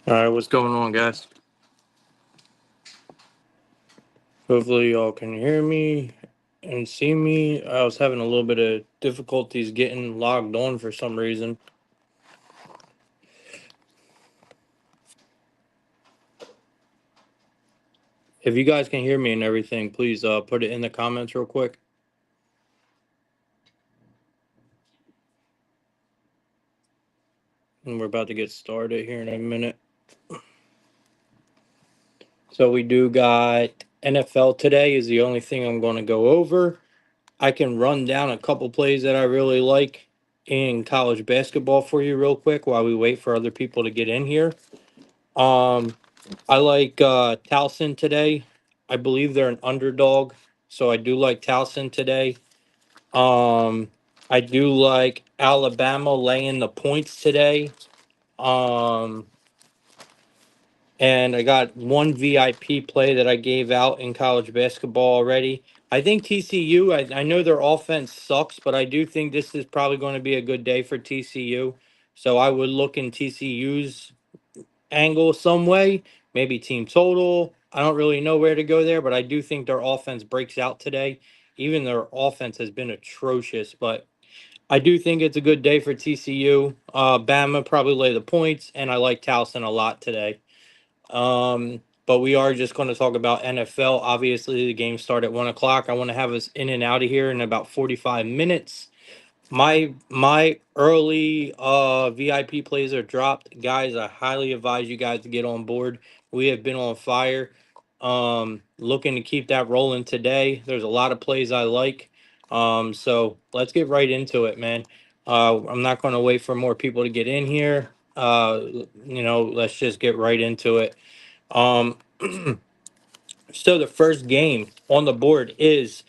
All right, what's going on, guys? Hopefully, y'all can hear me and see me. I was having a little bit of difficulties getting logged on for some reason. If you guys can hear me and everything, please put it in the comments real quick. And we're about to get started here in a minute. So we do got NFL today is the only thing I'm going to go over. I can run down a couple plays that I really like in college basketball for you real quick while we wait for other people to get in here. Um, I like Towson today. I believe they're an underdog, so I do like Towson today. Um, I do like Alabama laying the points today. Um, and I got one VIP play that I gave out in college basketball already. I think TCU, I know their offense sucks, but I do think this is probably going to be a good day for TCU. So I would look in TCU's angle some way, maybe team total. I don't really know where to go there, but I do think their offense breaks out today. Even their offense has been atrocious, but I do think it's a good day for TCU. Bama probably lay the points, and I like Towson a lot today. But we are just going to talk about NFL. Obviously, the game started at 1 o'clock. I want to have us in and out of here in about 45 minutes. My early VIP plays are dropped. Guys, I highly advise you guys to get on board. We have been on fire. Looking to keep that rolling today. There's a lot of plays I like. So let's get right into it, man. I'm not going to wait for more people to get in here. Let's just get right into it. Um, so the first game on the board is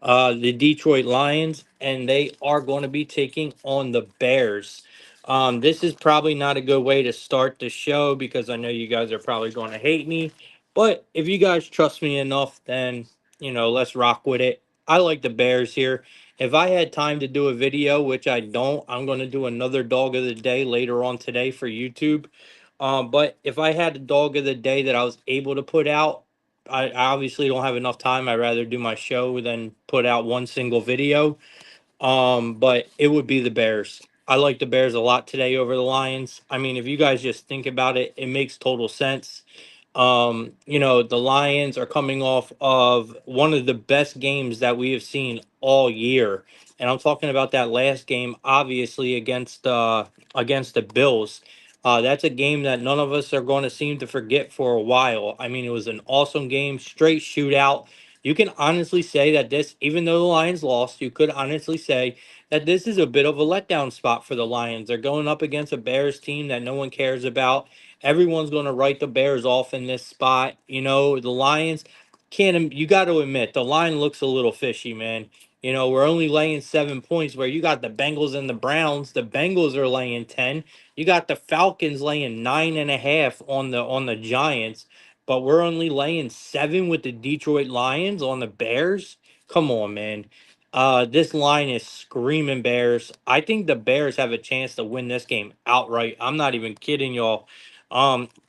the Detroit Lions, and they are going to be taking on the Bears. This is probably not a good way to start the show because I know you guys are probably going to hate me. But if you guys trust me enough, then, let's rock with it. I like the Bears here. If I had time to do a video, which I don't, I'm going to do another dog of the day later on today for YouTube. But if I had a dog of the day that I was able to put out, I obviously don't have enough time. I'd rather do my show than put out one single video. But it would be the Bears. I like the Bears a lot today over the Lions. I mean, if you guys just think about it, it makes total sense. The Lions are coming off of one of the best games that we have seen all year. And I'm talking about that last game, obviously, against the Bills. That's a game that none of us are going to seem to forget for a while. I mean, it was an awesome game, straight shootout. You can honestly say that this, even though the Lions lost, you could honestly say that this is a bit of a letdown spot for the Lions. They're going up against a Bears team that no one cares about. Everyone's going to write the Bears off in this spot. The Lions can't, you got to admit, the line looks a little fishy, man. We're only laying 7 points where you got the Bengals and the Browns. The Bengals are laying 10. You got the Falcons laying 9.5 on the Giants, but we're only laying 7 with the Detroit Lions on the Bears. Come on, man. This line is screaming Bears. I think the Bears have a chance to win this game outright. I'm not even kidding y'all.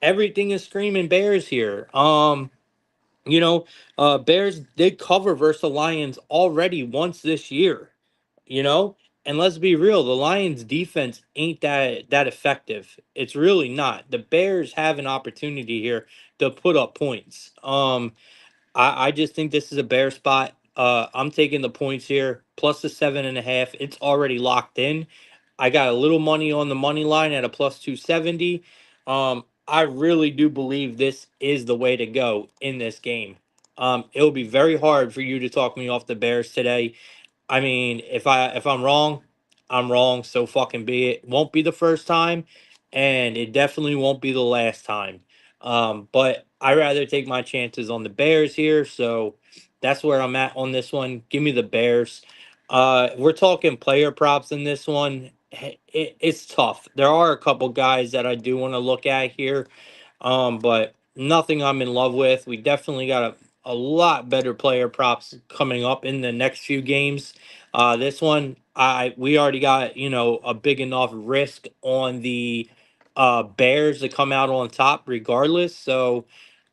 Everything is screaming Bears here. Bears did cover versus the Lions already once this year, you know? And let's be real, the Lions defense ain't that effective. It's really not. The Bears have an opportunity here to put up points. I just think this is a bear spot. I'm taking the points here, plus the 7.5. It's already locked in. I got a little money on the money line at a plus 270. I really do believe this is the way to go in this game. It'll be very hard for you to talk me off the Bears today. I mean, if I'm wrong, I'm wrong. So fucking be it. Won't be the first time, and it definitely won't be the last time. But I rather take my chances on the Bears here. So that's where I'm at on this one. Give me the Bears. We're talking player props in this one. It's tough. There are a couple guys that I do want to look at here, but nothing I'm in love with. We definitely got a lot better player props coming up in the next few games. This one, we already got a big enough risk on the Bears to come out on top regardless. So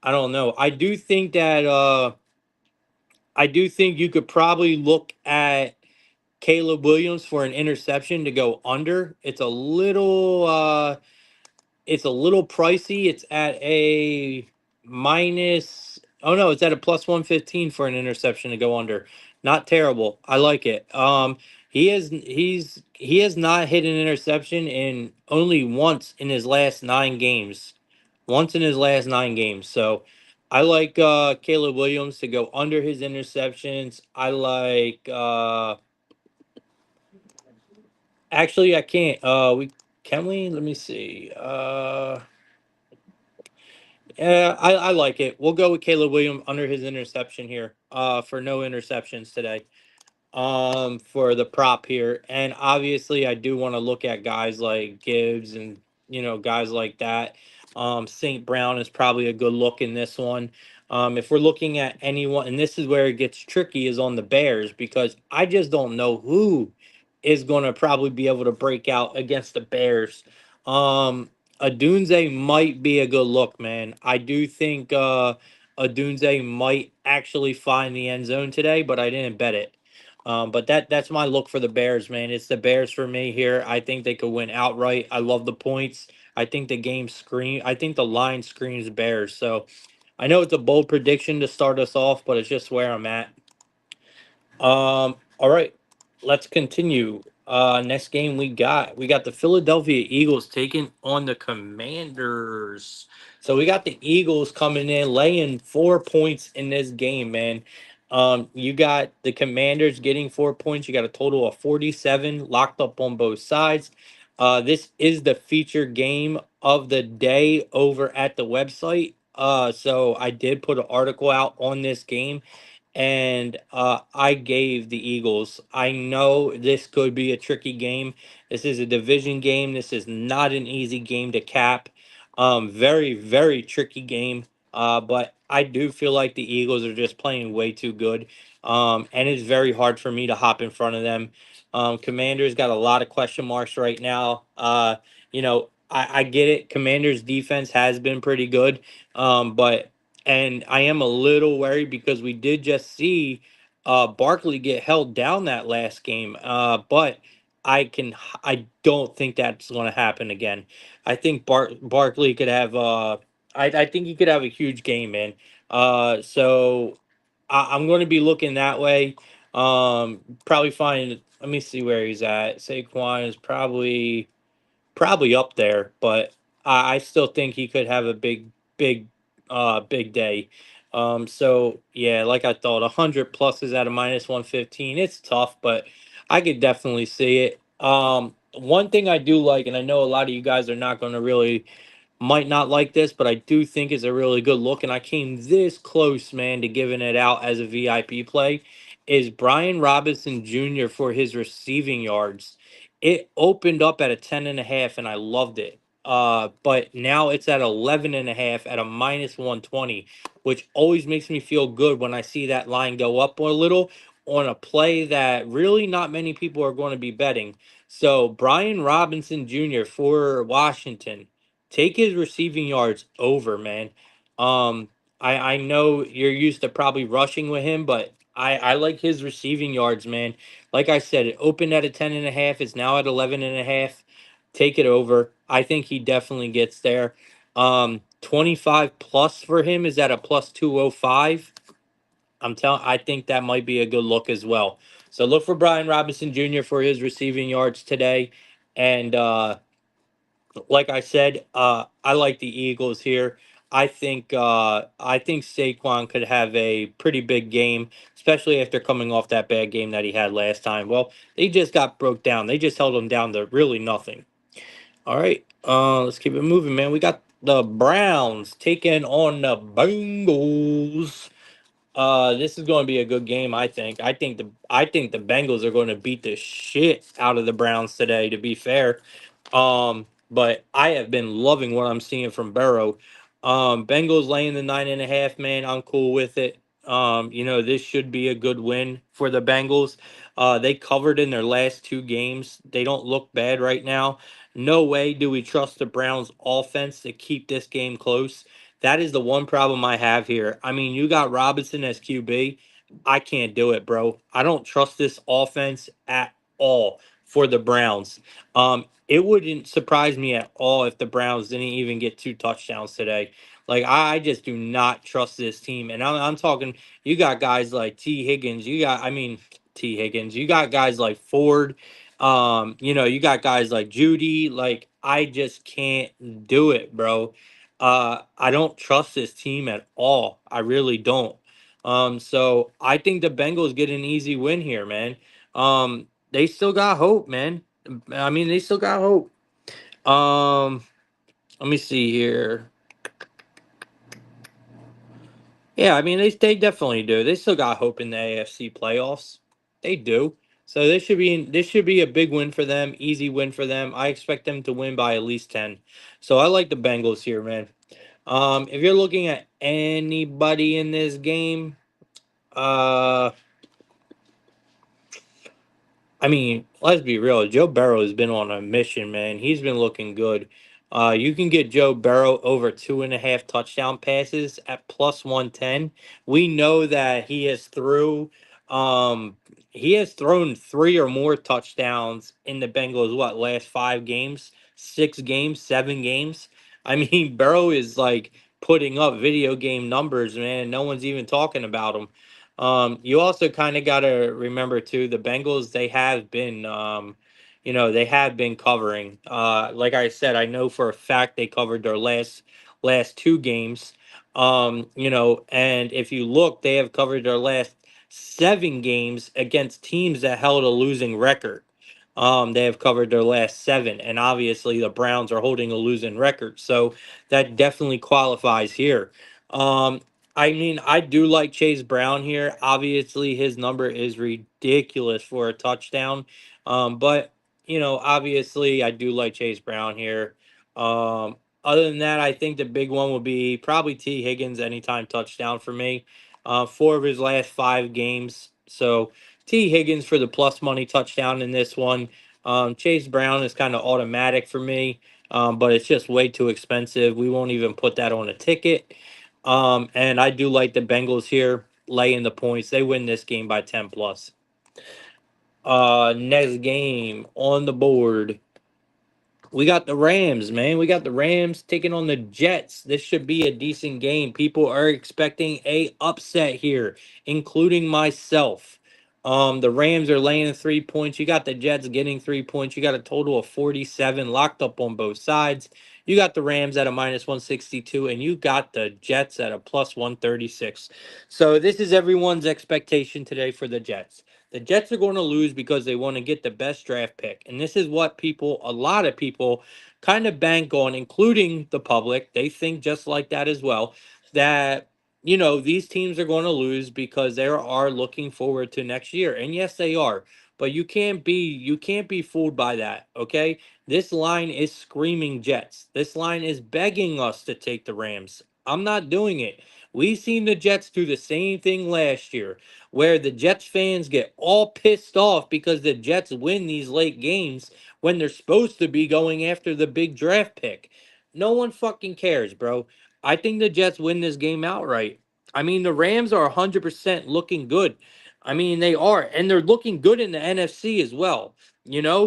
I don't know. I do think you could probably look at Caleb Williams for an interception to go under. It's a little pricey. It's at a minus. Oh no, it's at a plus 115 for an interception to go under. Not terrible. I like it. He has not hit an interception in only once in his last 9 games. Once in his last 9 games. So I like Caleb Williams to go under his interceptions. I like actually I can't we can we let me see. Yeah, I like it. We'll go with Caleb Williams under his interception here. For no interceptions today. For the prop here. And obviously I do want to look at guys like Gibbs and guys like that. St. Brown is probably a good look in this one. If we're looking at anyone, and this is where it gets tricky, is on the Bears because I just don't know who is going to probably be able to break out against the Bears. Adunze might be a good look, man. I do think Adunze might actually find the end zone today, but I didn't bet it. But that's my look for the Bears, man. It's the Bears for me here. I think they could win outright. I love the points. I think the game screen. I think the line screams Bears. So I know it's a bold prediction to start us off, but it's just where I'm at. All right, let's continue. Next game we got the Philadelphia Eagles taking on the Commanders. So we got the Eagles coming in laying 4 points in this game, man. You got the Commanders getting 4 points. You got a total of 47 locked up on both sides. This is the feature game of the day over at the website. So I did put an article out on this game and I gave the Eagles. I know this could be a tricky game. This is a division game. This is not an easy game to cap. Very, very tricky game. But I do feel like the Eagles are just playing way too good. And it's very hard for me to hop in front of them. Commanders got a lot of question marks right now. I get it. Commanders defense has been pretty good. But and I am a little worried because we did just see Barkley get held down that last game. But I don't think that's going to happen again. I think Barkley could have I think he could have a huge game, man. So I'm going to be looking that way. Probably find. Let me see where he's at. Saquon is probably up there, but I still think he could have a big day. So yeah, like I thought, 100 plus is at a minus 115. It's tough, but I could definitely see it. One thing I do like, and I know a lot of you guys are not going to really might not like this, but I do think it's a really good look. And I came this close, man, to giving it out as a VIP play. Is Brian Robinson Jr. for his receiving yards. It opened up at a 10.5, and I loved it. But now it's at 11.5 at a minus 120, which always makes me feel good when I see that line go up a little on a play that really not many people are going to be betting. So Brian Robinson Jr. for Washington, take his receiving yards over, man. I know you're used to probably rushing with him, but I like his receiving yards, man. Like I said, it opened at a 10.5. It's now at 11.5. Take it over. I think he definitely gets there. 25 plus for him is at a plus 205. I think that might be a good look as well. So look for Brian Robinson Jr. for his receiving yards today. And like I said, I like the Eagles here. I think Saquon could have a pretty big game, especially after coming off that bad game that he had last time. Well, they just got broke down. They just held him down to really nothing. All right, let's keep it moving, man. We got the Browns taking on the Bengals. This is going to be a good game, I think. I think the Bengals are going to beat the shit out of the Browns today, to be fair. But I have been loving what I'm seeing from Burrow. Bengals laying the 9.5, man. I'm cool with it. This should be a good win for the Bengals. They covered in their last two games. They don't look bad right now. No way do we trust the Browns offense to keep this game close. That is the one problem I have here. I mean, you got Robinson as QB. I can't do it, bro. I don't trust this offense at all for the Browns. It wouldn't surprise me at all if the Browns didn't even get two touchdowns today. Like I just do not trust this team, and I'm talking. You got guys like T Higgins. T Higgins. You got guys like Ford. You got guys like Judy. Like I just can't do it, bro. I don't trust this team at all. I really don't. So I think the Bengals get an easy win here, man. They still got hope, man. I mean, they still got hope. Um, Let me see here. Yeah, I mean they definitely do. They still got hope in the AFC playoffs. They do. So this should be a big win for them, easy win for them. I expect them to win by at least 10. So I like the Bengals here, man. If you're looking at anybody in this game, uh I mean, let's be real. Joe Burrow has been on a mission, man. He's been looking good. You can get Joe Burrow over 2.5 touchdown passes at plus 110. We know that he has thrown three or more touchdowns in the Bengals, last 5 games, 6 games, 7 games. I mean, Burrow is like putting up video game numbers, man. No one's even talking about him. You also kind of got to remember too, the Bengals, they have been covering. Like I said, I know for a fact they covered their last 2 games. And if you look, they have covered their last 7 games against teams that held a losing record. They have covered their last 7, and obviously the Browns are holding a losing record, so that definitely qualifies here. Um, I mean, I do like Chase Brown here. Obviously, his number is ridiculous for a touchdown. But obviously, I do like Chase Brown here. Other than that, I think the big one would be probably T. Higgins anytime touchdown for me. 4 of his last 5 games. So T. Higgins for the plus money touchdown in this one. Chase Brown is kind of automatic for me, but it's just way too expensive. We won't even put that on a ticket. And I do like the Bengals here laying the points. They win this game by 10 plus. Next game on the board. We got the Rams, man. We got the Rams taking on the Jets. This should be a decent game. People are expecting a upset here, including myself. The Rams are laying 3 points. You got the Jets getting 3 points. You got a total of 47 locked up on both sides. You got the Rams at a minus 162, and you got the Jets at a plus 136. So this is everyone's expectation today for the Jets. The Jets are going to lose because they want to get the best draft pick. And this is what a lot of people, kind of bank on, including the public. They think just like that as well, that, these teams are going to lose because they are looking forward to next year. And yes, they are. But you can't be fooled by that, okay? This line is screaming Jets. This line is begging us to take the Rams. I'm not doing it. We've seen the Jets do the same thing last year where the Jets fans get all pissed off because the Jets win these late games when they're supposed to be going after the big draft pick. No one fucking cares, bro. I think the Jets win this game outright. I mean, the Rams are 100% looking good. I mean, they are, and they're looking good in the NFC as well,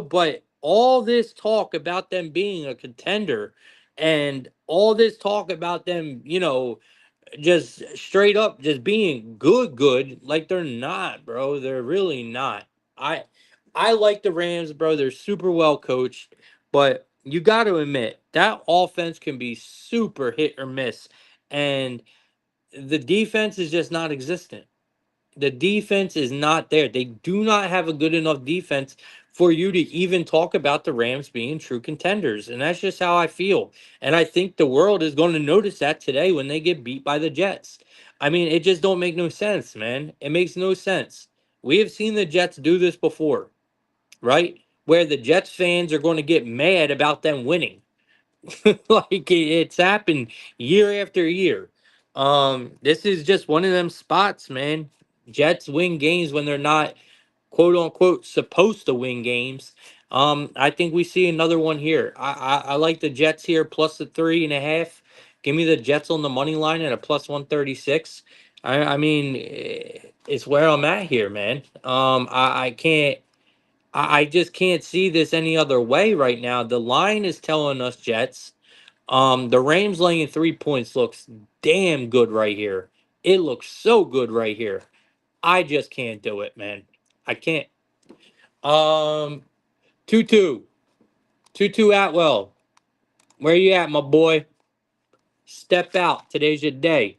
but all this talk about them being a contender and all this talk about them, just straight up just being good, like they're not, bro. They're really not. I i like the Rams, bro. They're super well coached, but you got to admit that offense can be super hit or miss, and the defense is just not existent. The defense is not there. They do not have a good enough defense for you to even talk about the Rams being true contenders. And that's just how I feel. And I think the world is going to notice that today when they get beat by the Jets. I mean, it just don't make no sense, man. It makes no sense. We have seen the Jets do this before, right? Where the Jets fans are going to get mad about them winning. Like it's happened year after year. This is just one of them spots, man. Jets win games when they're not quote unquote supposed to win games. I think we see another one here. I like the Jets here plus the 3.5. Give me the Jets on the money line at a plus 136. I mean, it's where I'm at here, man. I can't. I just can't see this any other way right now. The line is telling us Jets. The Rams laying 3 points looks damn good right here. It looks so good right here. I just can't do it, man. I can't. Um, 2-2. 2-2 Atwell. Where you at, my boy? Step out. Today's your day.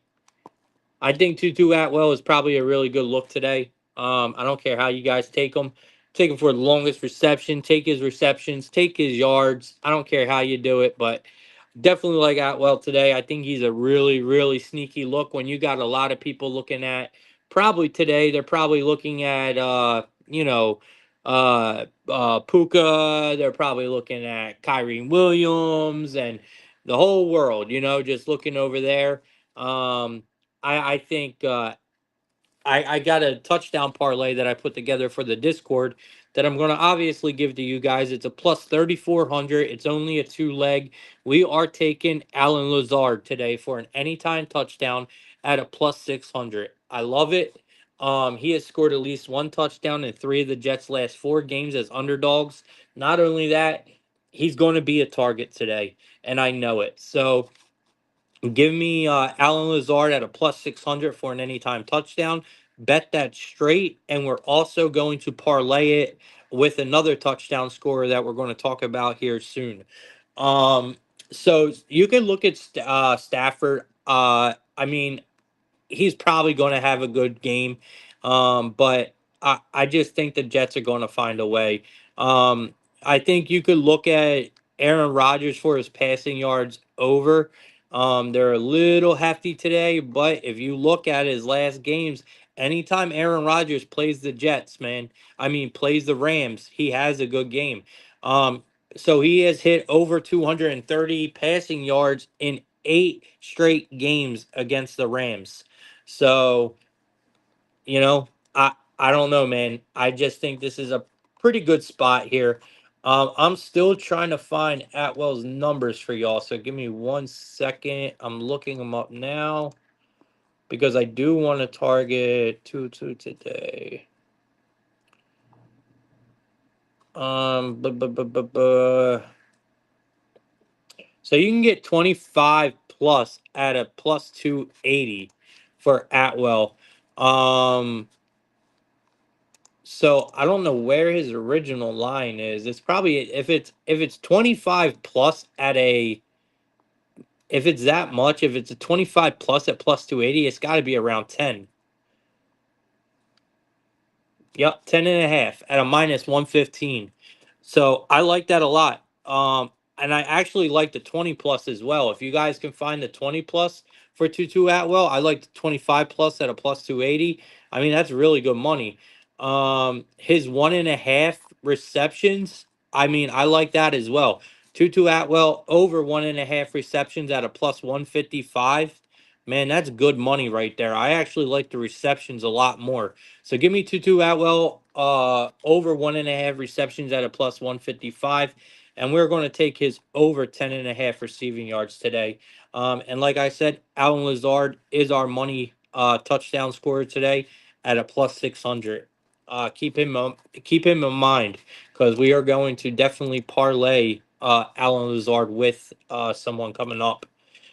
I think Tutu Atwell is probably a really good look today. I don't care how you guys take him. Take him for the longest reception. Take his receptions. Take his yards. I don't care how you do it, but definitely like Atwell today. I think he's a really, really sneaky look when you got a lot of people looking at probably today. They're probably looking at Puka. They're probably looking at Kyrie Williams and the whole world, just looking over there. I think I got a touchdown parlay that I put together for the Discord that I'm going to obviously give to you guys. It's a plus 3,400. It's only a two leg. We are taking Alan Lazard today for an anytime touchdown at a plus 600. I love it. He has scored at least one touchdown in three of the Jets' last four games as underdogs. Not only that, he's going to be a target today, and I know it. So give me Alan Lazard at a plus 600 for an anytime touchdown. Bet that straight. And we're also going to parlay it with another touchdown scorer that we're going to talk about here soon. Um, so you can look at Stafford. I mean, he's probably going to have a good game. But I just think the Jets are going to find a way. I think you could look at Aaron Rodgers for his passing yards over. They're a little hefty today, but if you look at his last games, anytime Aaron Rodgers plays the Jets, man, I mean, plays the Rams, he has a good game. So he has hit over 230 passing yards in 8 straight games against the Rams. So, you know, I don't know, man. I just think this is a pretty good spot here. I'm still trying to find Atwell's numbers for y'all. So give me 1 second. I'm looking them up now because I do want to target 2-2 today. So you can get 25 plus at a plus 280 for Atwell. Um, So I don't know where his original line is. It's probably if it's 25 plus at a if it's that much, if it's a 25 plus at plus 280, it's got to be around 10. Yep, 10.5 at a minus 115. So I like that a lot. And I actually like the 20 plus as well. If you guys can find the 20 plus for 2-2 Atwell, I like the 25 plus at a plus 280. I mean, that's really good money. His 1.5 receptions, I mean, I like that as well. 2-2 Atwell over 1.5 receptions at a plus 155. Man, that's good money right there. I actually like the receptions a lot more. So give me Tutu Atwell over 1.5 receptions at a plus 155. And we're going to take his over 10.5 receiving yards today. And like I said, Alan Lazard is our money touchdown scorer today at a plus 600. Keep him in mind because we are going to definitely parlay Alan Lazard with someone coming up.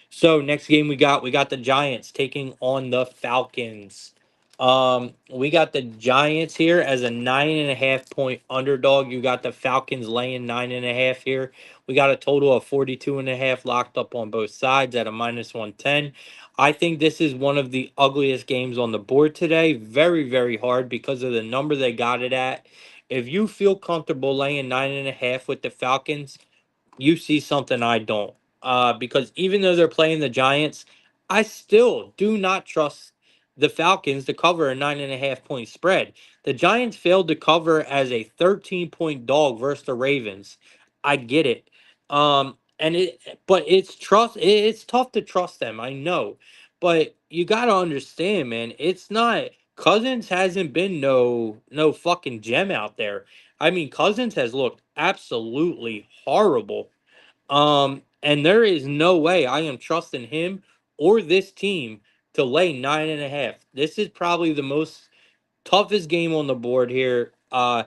So next game we got the Giants taking on the Falcons. We got the Giants here as a 9.5 point underdog. You got the Falcons laying 9.5 here. We got a total of 42.5 locked up on both sides at a minus 110. I think this is one of the ugliest games on the board today. Very, very hard because of the number they got it at. If you feel comfortable laying 9.5 with the Falcons, you see something I don't. Because even though they're playing the Giants, I still do not trust the Falcons to cover a 9.5 point spread. The Giants failed to cover as a 13-point dog versus the Ravens. I get it. But it's tough to trust them. I know. But you gotta understand, man, it's not Cousins hasn't been no fucking gem out there. I mean, Cousins has looked absolutely horrible. And there is no way I am trusting him or this team to lay 9.5. This is probably the most toughest game on the board here. I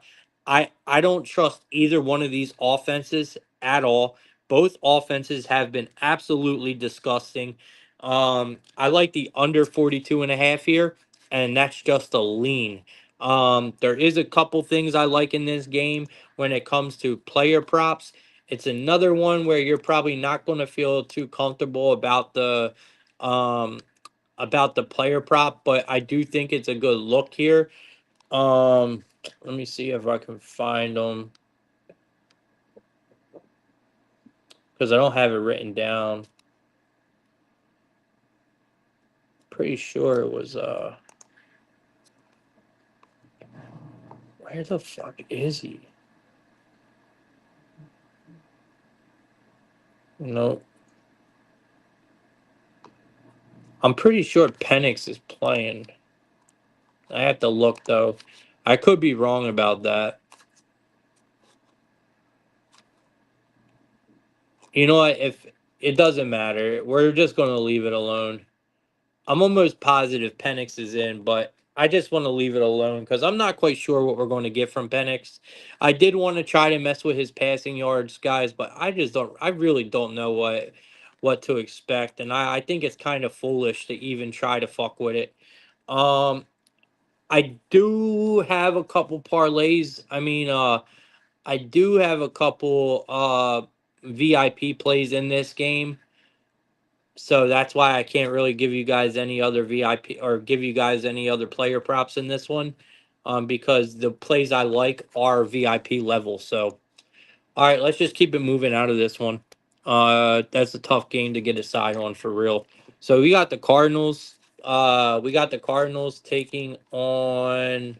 don't trust either one of these offenses at all. Both offenses have been absolutely disgusting. I like the under 42.5 here, and that's just a lean. There is a couple things I like in this game when it comes to player props. It's another one where you're probably not going to feel too comfortable um about the player prop, but I do think it's a good look here. Let me see if I can find them because I don't have it written down. Pretty sure it was where the fuck is he? No, I'm pretty sure Penix is playing. I have to look though. I could be wrong about that. You know what? If it doesn't matter, we're just gonna leave it alone. I'm almost positive Penix is in, but I just want to leave it alone because I'm not quite sure what we're going to get from Penix. I did want to try to mess with his passing yards, guys, but I just don't. I really don't know what to expect, and I think it's kind of foolish to even try to fuck with it. Um, I do have a couple parlays. I do have a couple VIP plays in this game. So that's why I can't really give you guys any other VIP or give you guys any other player props in this one, because the plays I like are VIP level. So, all right, let's just keep it moving out of this one. That's a tough game to get a side on for real. So we got the Cardinals. We got the Cardinals taking on.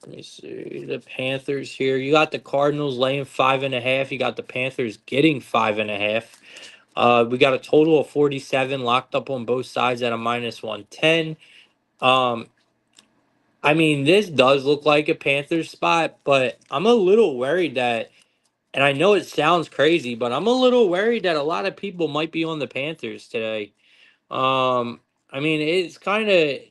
Let me see the Panthers here. You got the Cardinals laying 5.5. You got the Panthers getting 5.5. We got a total of 47 locked up on both sides at a -110. Um, I mean, this does look like a Panthers spot, but I'm a little worried that, and I know it sounds crazy, but I'm a little worried that a lot of people might be on the Panthers today. I mean, it's kind of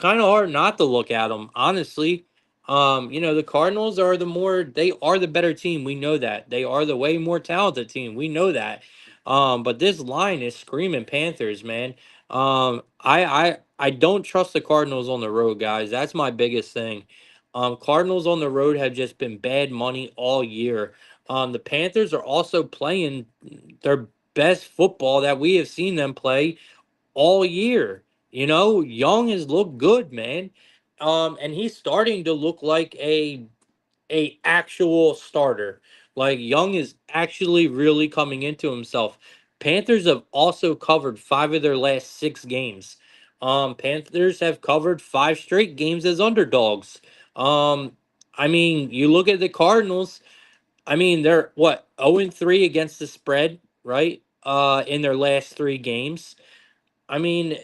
hard not to look at them, honestly. The Cardinals are they are the better team. We know that. They are the way more talented team. We know that. But this line is screaming Panthers, man. I don't trust the Cardinals on the road, guys. That's my biggest thing. Cardinals on the road have just been bad money all year. The Panthers are also playing their best football that we have seen them play all year. Young has looked good, man. And he's starting to look like a actual starter. Like Young is actually really coming into himself. Panthers have also covered 5 of their last 6 games. Panthers have covered 5 straight games as underdogs. Um, I mean, you look at the Cardinals. I mean, they're what 0-3 against the spread, right? In their last 3 games. I mean,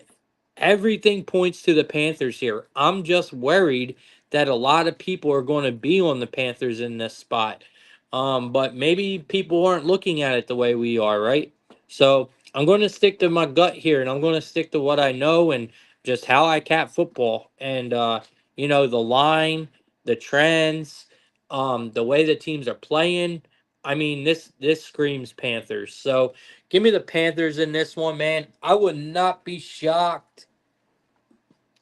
everything points to the Panthers here. I'm just worried that a lot of people are going to be on the Panthers in this spot. But maybe people aren't looking at it the way we are, right? So I'm going to stick to my gut here, and I'm going to stick to what I know and just how I cap football. And the line, the trends, the way the teams are playing. I mean, this screams Panthers. So give me the Panthers in this one, man. I would not be shocked.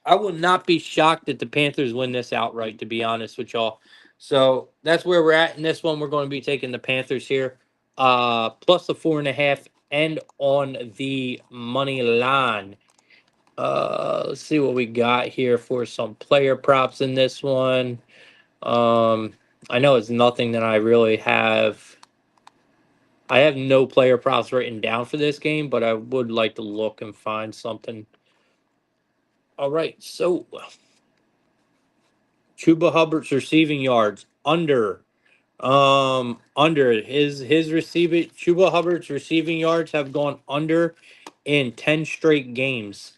I will not be shocked if the Panthers win this outright, to be honest with y'all. So that's where we're at in this one. We're going to be taking the Panthers here, plus the 4.5, and on the money line. Let's see what we got here for some player props in this one. Um, I know it's nothing that I really have. I have no player props written down for this game, but I would like to look and find something. All right, so Chuba Hubbard's receiving yards under his receiving Chuba Hubbard's receiving yards have gone under in 10 straight games.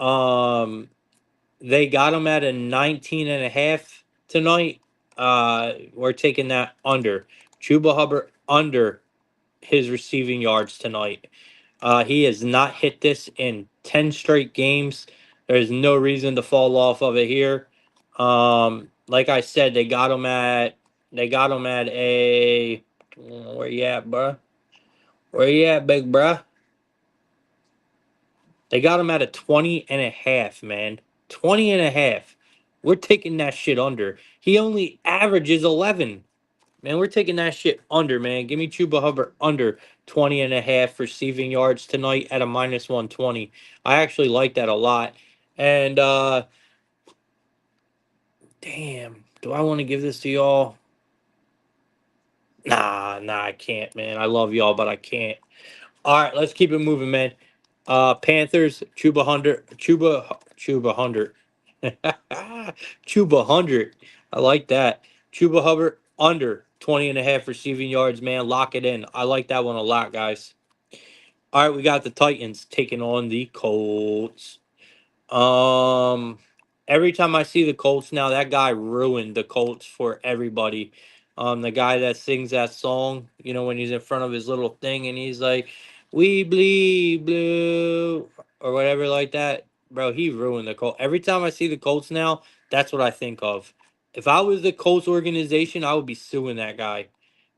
Um, they got him at a 19.5 tonight. We're taking that under. Chuba Hubbard under his receiving yards tonight. He has not hit this in 10 straight games. There's no reason to fall off of it here. Like I said, they got him at a where you at, bruh? Where you at, big bruh? They got him at a 20.5, man. 20.5. We're taking that shit under. He only averages 11. Man, we're taking that shit under, man. Give me Chuba Hubbard under 20.5 receiving yards tonight at a minus 120. I actually like that a lot. And damn, do I want to give this to y'all? Nah, I can't, man. I love y'all, but I can't. All right, let's keep it moving, man. Panthers, Chuba 100. Chuba 100. I like that. Chuba Hubbard under 20.5 receiving yards, man. Lock it in. I like that one a lot, guys. All right, we got the Titans taking on the Colts. Um, every time I see the Colts now, that guy ruined the Colts for everybody. The guy that sings that song, when he's in front of his little thing and he's like, "We bleed blue" or whatever like that, bro. He ruined the Colts. Every time I see the Colts now, that's what I think of. If I was the Colts organization, I would be suing that guy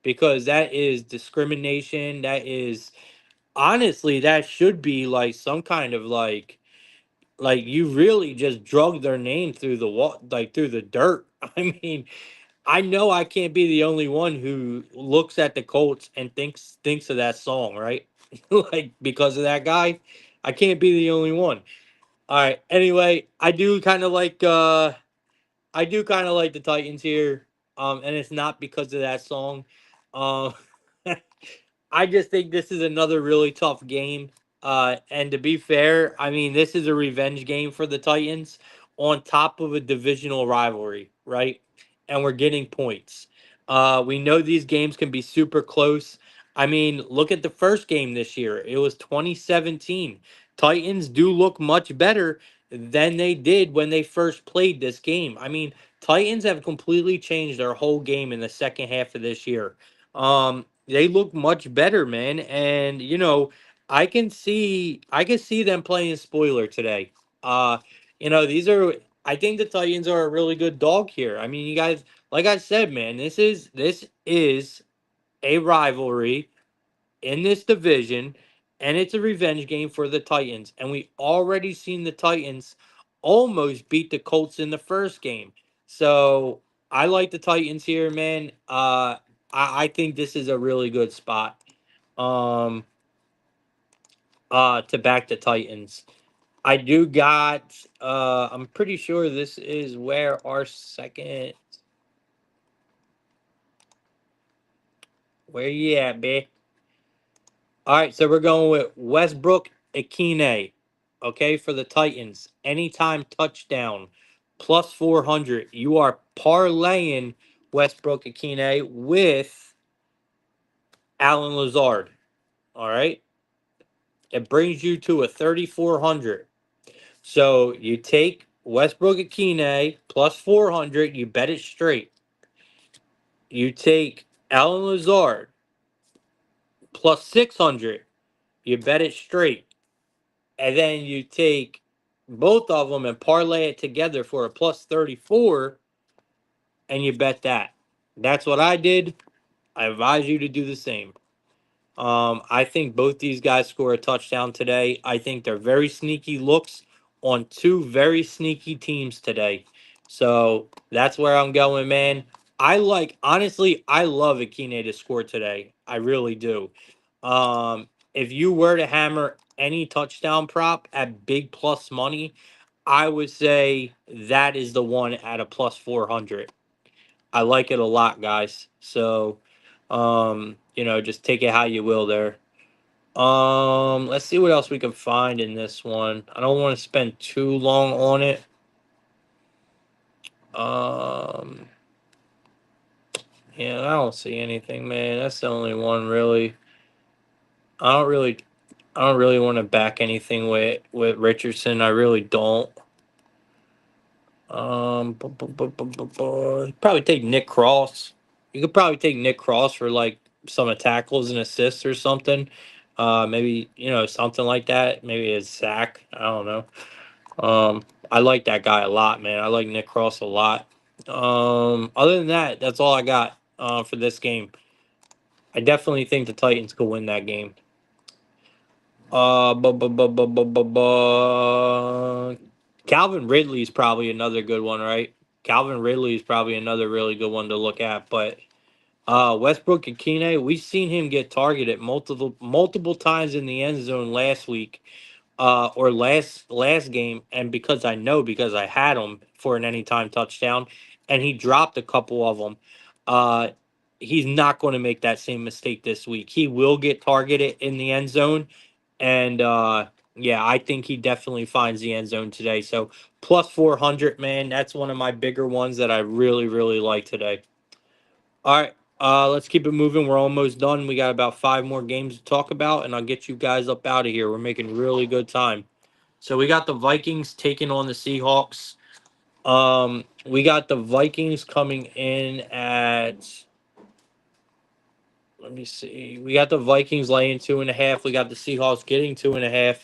because that is discrimination. That is honestly, that should be like some kind of like you really just drug their name through the wall, like through the dirt. I mean, I know I can't be the only one who looks at the Colts and thinks of that song, right? Like because of that guy, I can't be the only one. All right. Anyway, I do kind of like the Titans here. And it's not because of that song. Um I just think this is another really tough game. And to be fair, I mean, this is a revenge game for the Titans on top of a divisional rivalry, right? And we're getting points. We know these games can be super close. I mean, look at the first game this year. It was 2017. Titans do look much better than they did when they first played this game. I mean, Titans have completely changed their whole game in the second half of this year. They look much better, man. And I can see them playing spoiler today. Uh, these are I think the Titans are a really good dog here. I mean, you guys, like I said, man, this is a rivalry in this division, and it's a revenge game for the Titans. And we already seen the Titans almost beat the Colts in the first game. So I like the Titans here, man. I think this is a really good spot. Um, to back the Titans. I do got. I'm pretty sure this is where our second. Where you at, bitch? All right, so we're going with Westbrook Akine, okay, for the Titans. Anytime touchdown, plus 400. You are parlaying Westbrook Akine with Alan Lazard, all right? It brings you to a 3,400. So you take Westbrook Akine plus 400, you bet it straight. You take Alan Lazard plus 600, you bet it straight. And then you take both of them and parlay it together for a plus 34 and you bet that. That's what I did. I advise you to do the same. I think both these guys score a touchdown today. I think they're very sneaky looks on two very sneaky teams today. So that's where I'm going, man. Honestly, I love Akine to score today. I really do. If you were to hammer any touchdown prop at big plus money, I would say that is the one at a plus 400. I like it a lot, guys. So, just take it how you will there. Let's see what else we can find in this one. I don't want to spend too long on it. Um, yeah, I don't see anything, man. That's the only one really. I don't really. I don't really want to back anything with Richardson. I really don't. Probably take Nick Cross. You could probably take Nick Cross for like some of tackles and assists or something. Maybe something like that. Maybe a sack. I don't know. I like that guy a lot, man. I like Nick Cross a lot. Other than that, that's all I got for this game. I definitely think the Titans could win that game. Calvin Ridley is probably another good one, right? Calvin Ridley is probably another really good one to look at. But Westbrook Akine, we've seen him get targeted multiple times in the end zone last week, or last game, and because I had him for an anytime touchdown, and he dropped a couple of them. Uh, he's not going to make that same mistake this week. He will get targeted in the end zone, and yeah, I think he definitely finds the end zone today. So plus 400, man, that's one of my bigger ones that I really really like today. All right, let's keep it moving. We're almost done. We got about five more games to talk about, and I'll get you guys up out of here. We're making really good time. So we got the Vikings taking on the Seahawks. We got the Vikings coming in at, let me see. We got the Vikings laying 2.5. We got the Seahawks getting 2.5.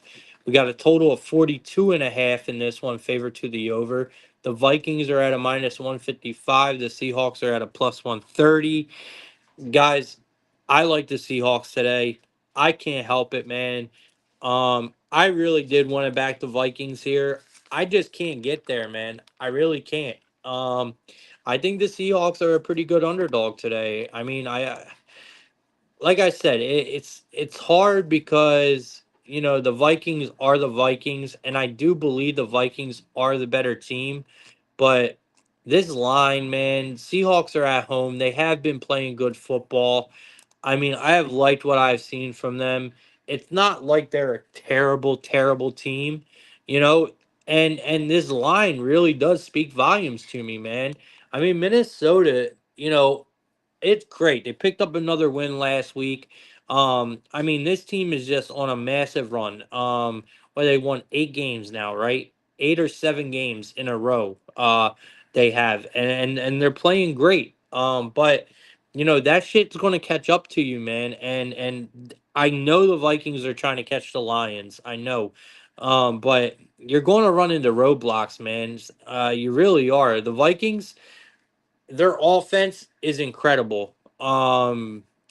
We got a total of 42.5 in this one, favor to the over. The Vikings are at a minus 155. The Seahawks are at a plus 130. Guys, I like the Seahawks today. I can't help it, man. I really did want to back the Vikings here. I just can't get there, man. I really can't. I think the Seahawks are a pretty good underdog today. I mean, I like I said, it's hard because the Vikings are the Vikings, and I do believe the Vikings are the better team. But this line, man, Seahawks are at home. They have been playing good football. I mean, I have liked what I've seen from them. It's not like they're a terrible, terrible team, you know. And this line really does speak volumes to me, man. I mean, Minnesota, it's great. They picked up another win last week. I mean, this team is just on a massive run. Where they won 8 games now, right? 8 or 7 games in a row. They have, and they're playing great. But that shit's going to catch up to you, man. And I know the Vikings are trying to catch the Lions. I know. But you're going to run into roadblocks, man. You really are. The Vikings, their offense is incredible.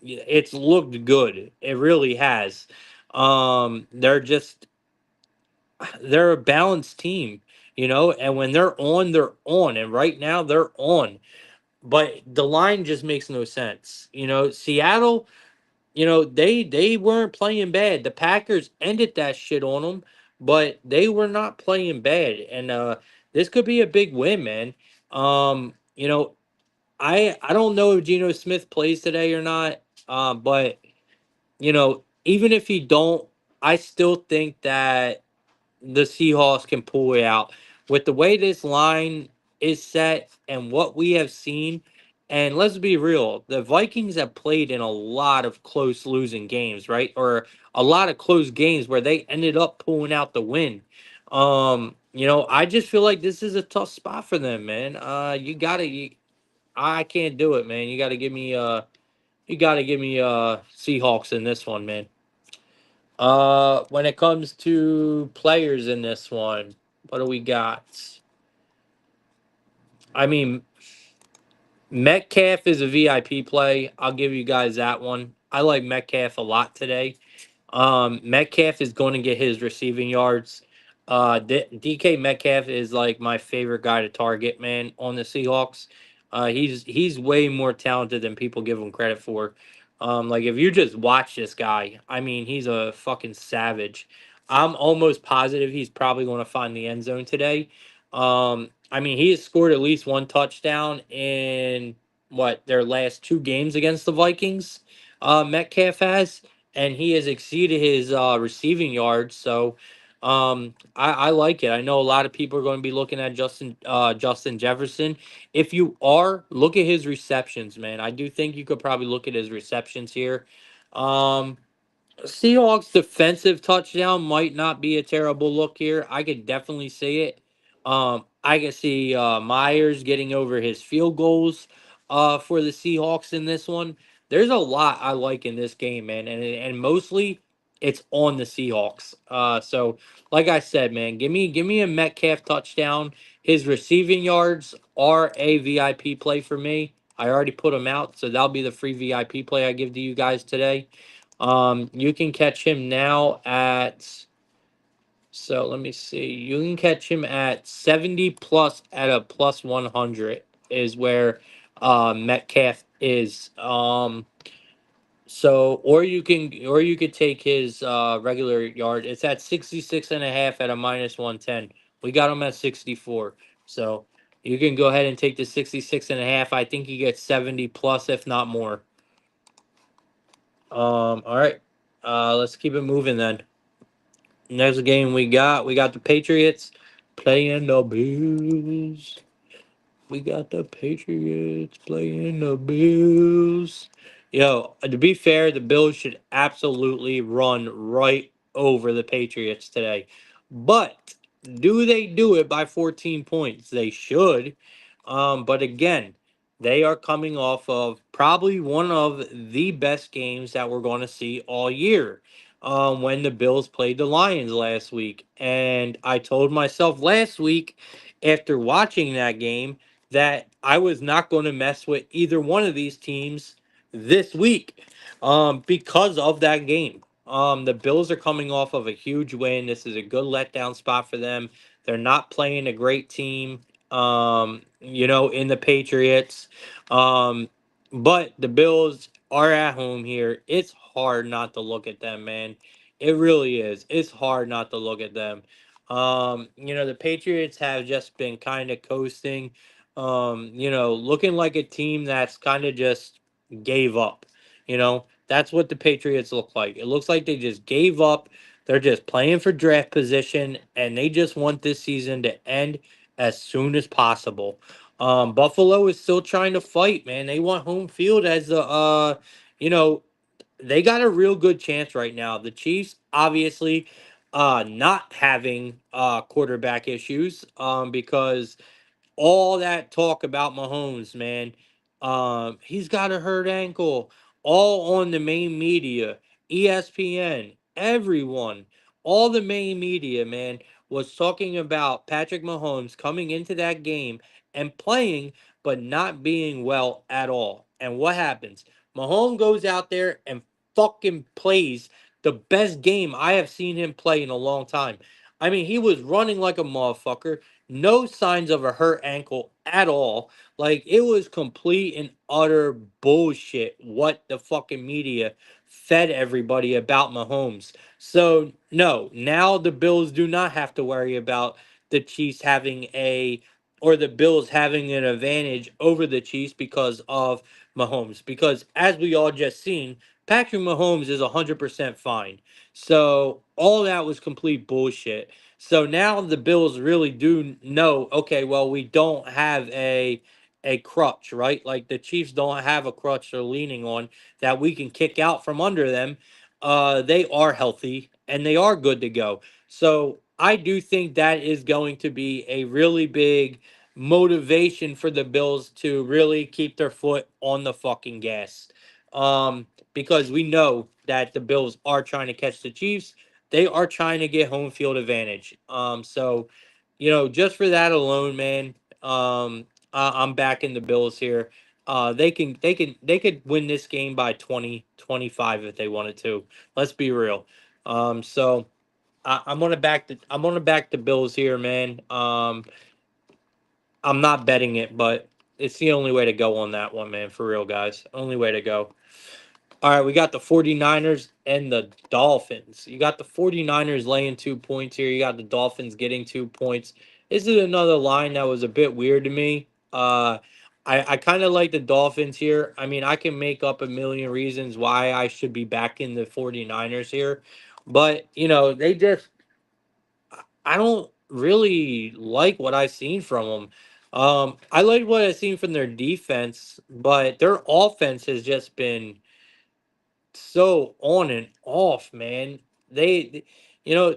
It's looked good. It really has. They're a balanced team, and when they're on, they're on. And right now they're on. But the line just makes no sense. Seattle, they weren't playing bad. The Packers ended that shit on them, but they were not playing bad. And this could be a big win, man. Um, you know, I don't know if Geno Smith plays today or not. But even if he don't, I still think that the Seahawks can pull it out with the way this line is set and what we have seen. And let's be real, the Vikings have played in a lot of close losing games, right? Or a lot of close games where they ended up pulling out the win. I just feel like this is a tough spot for them, man. I can't do it, man. You gotta give me Seahawks in this one, man. When it comes to players in this one, what do we got? I mean, Metcalf is a VIP play. I'll give you guys that one. I like Metcalf a lot today. Metcalf is going to get his receiving yards. DK Metcalf is like my favorite guy to target, man, on the Seahawks. He's way more talented than people give him credit for. Like if you just watch this guy, I mean, he's a fucking savage. I'm almost positive he's probably going to find the end zone today. I mean, he has scored at least one touchdown in their last 2 games against the Vikings. Metcalf has, and he has exceeded his receiving yards. So I like it. I know a lot of people are going to be looking at Justin Jefferson. If you are, look at his receptions, man. I do think you could probably look at his receptions here. Um, Seahawks defensive touchdown might not be a terrible look here. I could definitely see it. I could see Myers getting over his field goals for the Seahawks in this one. There's a lot I like in this game, man, and mostly it's on the Seahawks. So like I said, man, give me a Metcalf touchdown. His receiving yards are a VIP play for me. I already put them out, so that'll be the free VIP play I give to you guys today. You can catch him now at, so let me see. You can catch him at 70 plus at a plus 100 is where Metcalf is. Or you could take his regular yard. It's at 66 and a half at a minus 110. We got him at 64. So you can go ahead and take the 66 and a half. I think he gets 70 plus if not more. All right. Let's keep it moving then. Next game we got the Patriots playing the Bills. We got the Patriots playing the Bills. Yo, to be fair, the Bills should absolutely run right over the Patriots today. But do they do it by 14 points? They should. But again, they are coming off of probably one of the best games that we're going to see all year. When the Bills played the Lions last week. And I told myself last week after watching that game that I was not going to mess with either one of these teams this week because of that game. The Bills are coming off of a huge win. This is a good letdown spot for them. They're not playing a great team, in the Patriots. Um, but the Bills are at home here. It's hard not to look at them, man. It really is. It's hard not to look at them. The Patriots have just been kind of coasting, looking like a team that's kind of just gave up. That's what the Patriots look like. It looks like they just gave up. They're just playing for draft position, and they just want this season to end as soon as possible. Buffalo is still trying to fight, man. They want home field as you know, they got a real good chance right now. The Chiefs, obviously, not having quarterback issues, because all that talk about Mahomes, man. He's got a hurt ankle. All on the main media, ESPN, everyone, all the main media, man, was talking about Patrick Mahomes coming into that game and playing, but not being well at all. And what happens? Mahomes goes out there and fucking plays the best game I have seen him play in a long time. I mean, he was running like a motherfucker, no signs of a hurt ankle at all. Like it was complete and utter bullshit what the fucking media fed everybody about Mahomes. So no, now the Bills do not have to worry about the Chiefs having a or the Bills having an advantage over the Chiefs because of Mahomes. Because as we all just seen, Patrick Mahomes is 100% fine. So all that was complete bullshit. So now the Bills really do know, okay, well, we don't have a crutch, right? Like the Chiefs don't have a crutch they're leaning on that we can kick out from under them. They are healthy and they are good to go. So I do think that is going to be a really big motivation for the Bills to really keep their foot on the fucking gas. Because we know that the Bills are trying to catch the Chiefs, they are trying to get home field advantage. Just for that alone, man, I'm backing the Bills here. They could win this game by 20, 25 if they wanted to. Let's be real. I'm gonna back the Bills here, man. I'm not betting it, but it's the only way to go on that one, man. For real, guys. Only way to go. All right, we got the 49ers and the Dolphins. You got the 49ers laying 2 points here. You got the Dolphins getting 2 points. This is another line that was a bit weird to me. I kind of like the Dolphins here. I mean, I can make up a million reasons why I should be backing the 49ers here. But, I don't really like what I've seen from them. I like what I've seen from their defense, but their offense has just been so on and off, man. You know,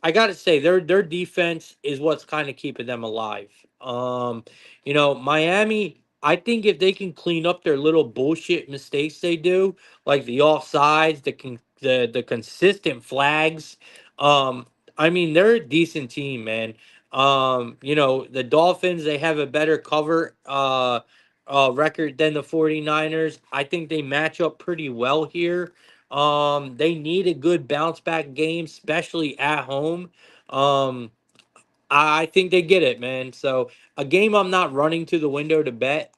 I gotta say their defense is what's kind of keeping them alive. Miami. I think if they can clean up their little bullshit mistakes they do, like the offsides, the consistent flags. Um, I mean, they're a decent team, man. The Dolphins, they have a better cover record than the 49ers. I think they match up pretty well here. They need a good bounce back game, especially at home. Um, I think they get it, man. So a game I'm not running to the window to bet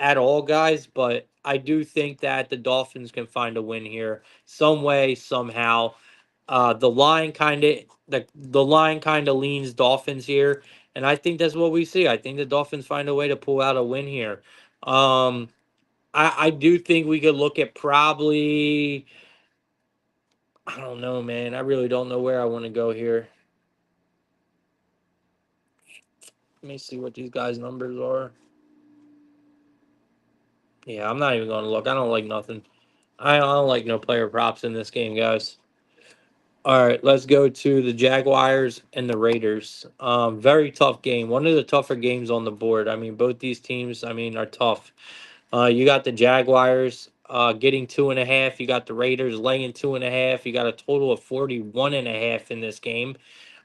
at all, guys, but I do think that the Dolphins can find a win here, some way, somehow. The line kind of leans Dolphins here, and I think that's what we see. I think the Dolphins find a way to pull out a win here. Um, I do think we could look at probably. I don't know, man. I really don't know where I want to go here. Let me see what these guys' numbers are. Yeah, I'm not even going to look. I don't like nothing. I don't like no player props in this game, guys. All right, let's go to the Jaguars and the Raiders. Very tough game. One of the tougher games on the board. I mean, both these teams, I mean, are tough. You got the Jaguars getting 2.5. You got the Raiders laying 2.5. You got a total of 41.5 in this game.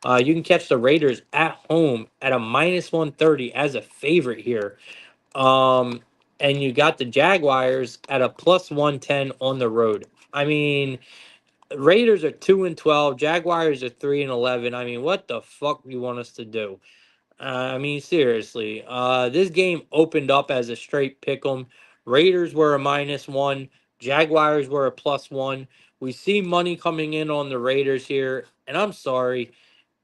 You can catch the Raiders at home at a minus 130 as a favorite here. Um, and you got the Jaguars at a plus 110 on the road. I mean, Raiders are 2-12. Jaguars are 3-11. I mean, what the fuck do you want us to do? I mean, seriously. This game opened up as a straight pick 'em. Raiders were a minus one. Jaguars were a plus one. We see money coming in on the Raiders here, and I'm sorry,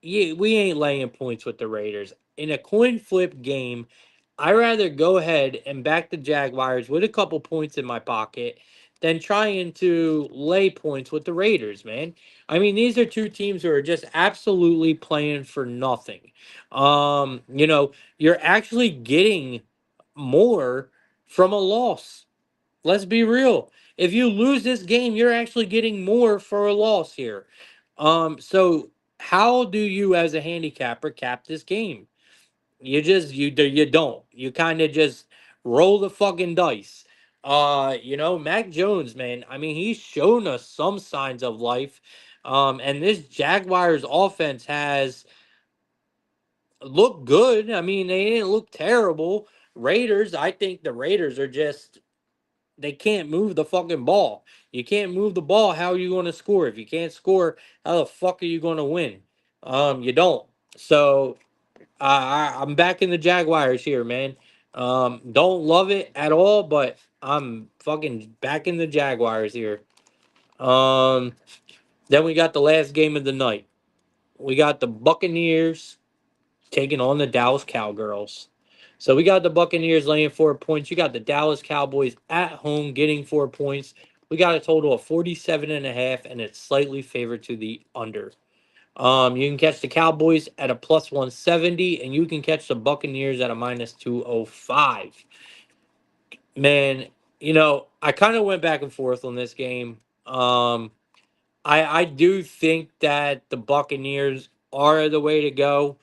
yeah, we ain't laying points with the Raiders. In a coin flip game, I rather go ahead and back the Jaguars with a couple points in my pocket than trying to lay points with the Raiders, man. I mean, these are two teams who are just absolutely playing for nothing. You're actually getting more from a loss. Let's be real. If you lose this game, you're actually getting more for a loss here. So how do you as a handicapper cap this game? You don't. You kind of just roll the fucking dice. Mac Jones, man. I mean, he's shown us some signs of life. And this Jaguars offense has looked good. I mean, they didn't look terrible. Raiders, I think the Raiders are just they can't move the fucking ball. You can't move the ball. How are you going to score? If you can't score, how the fuck are you going to win? You don't. So I'm back in the Jaguars here, man. Don't love it at all, but I'm fucking back in the Jaguars here. Um, then we got the last game of the night. We got the Buccaneers taking on the Dallas Cowgirls. So we got the Buccaneers laying 4 points. You got the Dallas Cowboys at home getting 4 points. We got a total of 47.5, and it's slightly favored to the under. You can catch the Cowboys at a plus 170, and you can catch the Buccaneers at a minus 205. Man, I kind of went back and forth on this game. I do think that the Buccaneers are the way to go.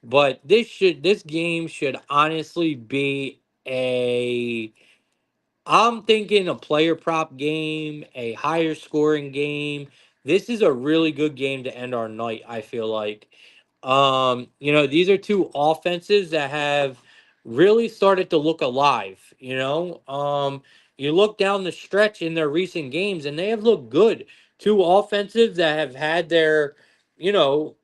But this game should honestly be a I'm thinking a player prop game, a higher scoring game. This is a really good game to end our night, I feel like. These are two offenses that have really started to look alive. You look down the stretch in their recent games and they have looked good. Two offenses that have had their, you know,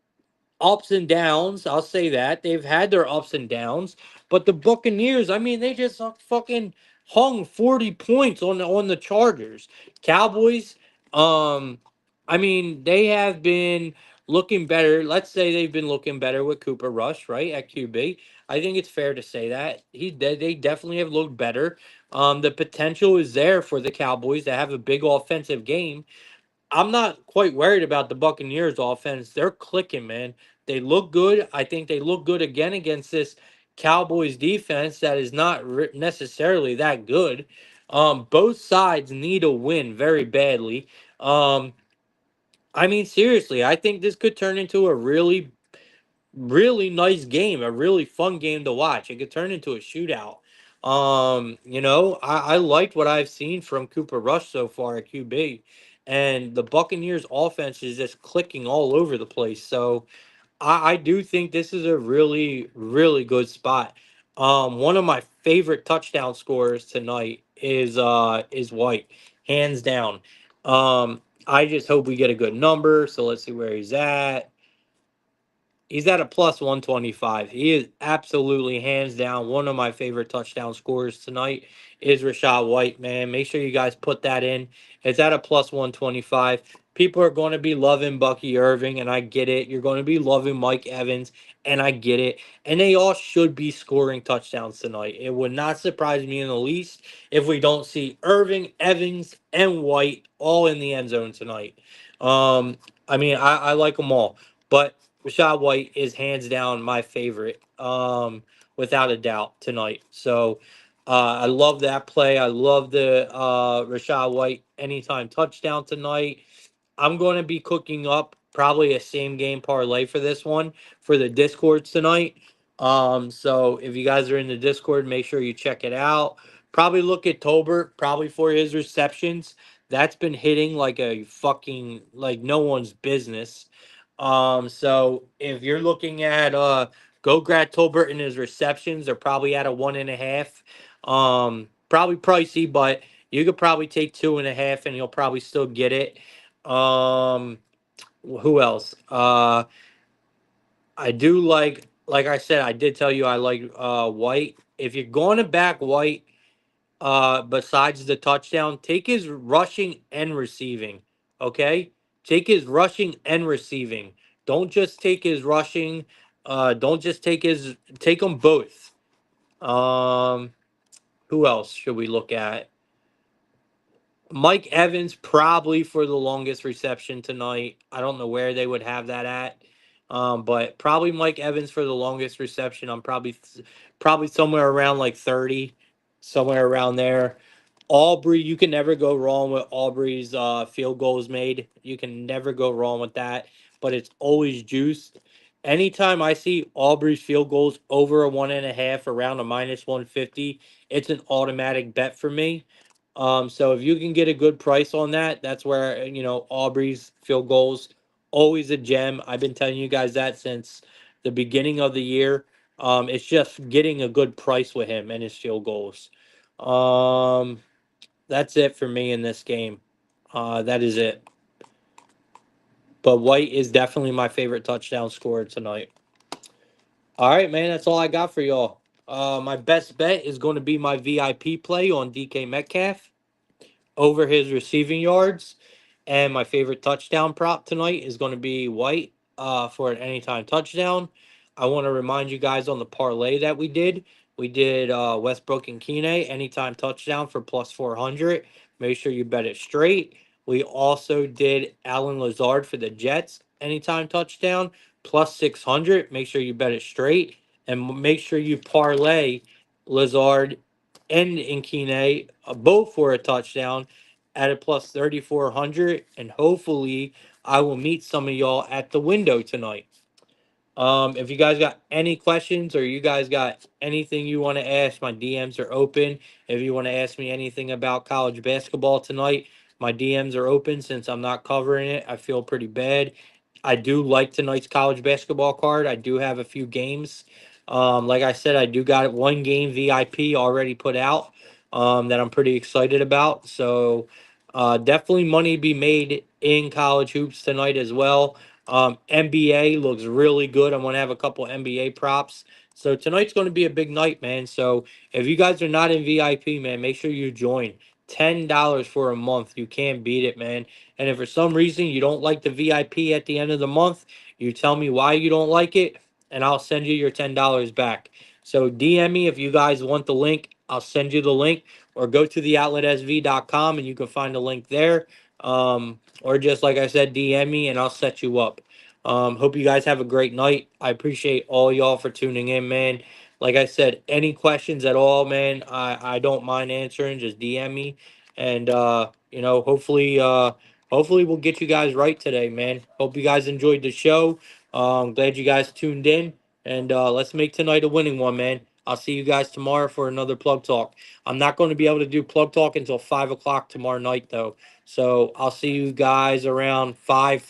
ups and downs. I'll say that they've had their ups and downs, but the Buccaneers, I mean, they just fucking hung 40 points on the Chargers. Cowboys, um, I mean, they have been looking better. Let's say they've been looking better with Cooper Rush, right at QB. I think it's fair to say that they definitely have looked better. The potential is there for the Cowboys to have a big offensive game. I'm not quite worried about the Buccaneers offense. They're clicking, man. They look good. I think they look good again against this Cowboys defense that is not necessarily that good. Both sides need a win very badly. Um, I mean, seriously, I think this could turn into a really nice game, a really fun game to watch. It could turn into a shootout. I liked what I've seen from Cooper Rush so far at QB, and the Buccaneers offense is just clicking all over the place. So I do think this is a really good spot. One of my favorite touchdown scorers tonight is White, hands down. I just hope we get a good number. So let's see where he's at. He's at a plus 125. He is absolutely hands down one of my favorite touchdown scorers tonight is Rashad White, man. Make sure you guys put that in. It's at a plus 125. People are going to be loving Bucky Irving, and I get it. You're going to be loving Mike Evans, and I get it. And they all should be scoring touchdowns tonight. It would not surprise me in the least if we don't see Irving, Evans, and White all in the end zone tonight. I mean, I like them all. But Rashad White is hands down my favorite, without a doubt tonight. So I love that play. I love the Rashad White anytime touchdown tonight. I'm going to be cooking up probably a same game parlay for this one for the Discords tonight. So if you guys are in the Discord, make sure you check it out. Probably look at Tolbert, probably for his receptions. That's been hitting like a fucking like no one's business. So if you're looking at go grab Tolbert and his receptions, they're probably at a 1.5. Probably pricey, but you could probably take 2.5 and you'll probably still get it. Um, who else? I do like I said, I did tell you I like White. If you're going to back White, besides the touchdown, take his rushing and receiving. Okay? Take his rushing and receiving. Don't just take his rushing. Don't just take them both. Um, who else should we look at? Mike Evans probably for the longest reception tonight. I don't know where they would have that at, but probably Mike Evans for the longest reception. I'm probably somewhere around like 30, somewhere around there. Aubrey, you can never go wrong with Aubrey's field goals made. You can never go wrong with that, but it's always juiced. Anytime I see Aubrey's field goals over a 1.5, around a minus 150, it's an automatic bet for me. So if you can get a good price on that, that's where Aubrey's field goals always a gem. I've been telling you guys that since the beginning of the year. It's just getting a good price with him and his field goals. Um, that's it for me in this game. That is it. But White is definitely my favorite touchdown scorer tonight. All right, man. That's all I got for y'all. My best bet is going to be my VIP play on DK Metcalf over his receiving yards. And my favorite touchdown prop tonight is going to be White for an anytime touchdown. I want to remind you guys on the parlay that we did. We did Westbrook and Kine anytime touchdown for plus 400. Make sure you bet it straight. We also did Alan Lazard for the Jets anytime touchdown plus 600. Make sure you bet it straight. And make sure you parlay Lazard and Nkine both for a touchdown at a plus 3,400. And hopefully, I will meet some of y'all at the window tonight. If you guys got any questions or you guys got anything you want to ask, my DMs are open. If you want to ask me anything about college basketball tonight, my DMs are open since I'm not covering it. I feel pretty bad. I do like tonight's college basketball card. I do have a few games. Like I said, I do got one game VIP already put out that I'm pretty excited about. So definitely money to be made in college hoops tonight as well. NBA looks really good. I'm going to have a couple NBA props. So tonight's going to be a big night, man. So if you guys are not in VIP, man, make sure you join. $10 for a month. You can't beat it, man. And if for some reason you don't like the VIP at the end of the month, you tell me why you don't like it, and I'll send you your $10 back. So DM me if you guys want the link. I'll send you the link, or go to theoutletSV.com and you can find the link there. Or just like I said, DM me and I'll set you up. Hope you guys have a great night. I appreciate all y'all for tuning in, man. like I said, any questions at all, man, I don't mind answering. Just DM me, and hopefully we'll get you guys right today, man. Hope you guys enjoyed the show. Glad you guys tuned in, and let's make tonight a winning one, man. I'll see you guys tomorrow for another plug talk. I'm not going to be able to do plug talk until 5 o'clock tomorrow night, though. So I'll see you guys around 5.